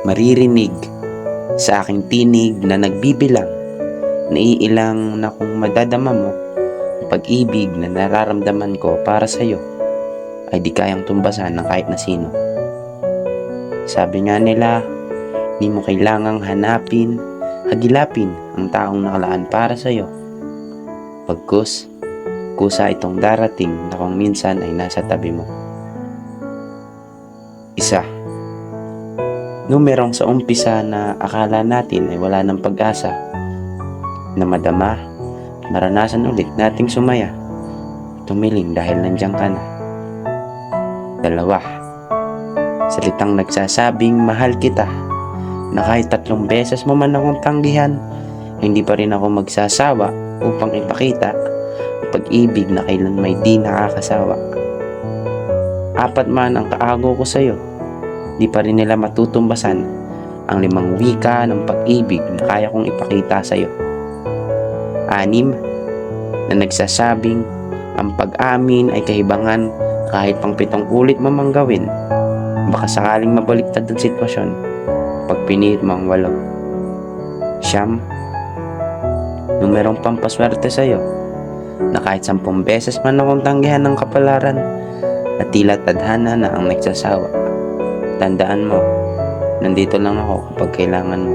maririnig sa aking tinig na nagbibilang na iilang na kung madadama mo ang pag-ibig na nararamdaman ko para sa iyo ay di kayang tumbasan ng kahit na sino. Sabi nga nila, di mo kailangang hanapin, hagilapin ang taong nakalaan para sa iyo. Pagkus, kusa itong darating na kung minsan ay nasa tabi mo. Isa, numerong sa umpisa na akala natin ay wala ng pag-asa, na madama, maranasan ulit nating sumaya, tumiling dahil nandiyan ka na. Dalawa, salitang nagsasabing mahal kita, na kahit 3 beses mo man akong tanggihan, hindi pa rin ako magsasawa upang ipakita ang pag-ibig na kailan may di nakakasawa. 4 man ang kaago ko sa'yo, di pa rin nila matutumbasan ang 5 wika ng pag-ibig na kaya kong ipakita sa'yo. 6, na nagsasabing ang pag-amin ay kahibangan kahit pang 7 ulit mo mang gawin, baka sakaling mabaliktad ang sitwasyon pag pinilit mo ang 8. 9, numerong pampaswerte sa'yo, na kahit 10 beses man akong tanggihan ng kapalaran at tila tadhana na ang nagsasawa, tandaan mo, nandito lang ako kapag kailangan mo.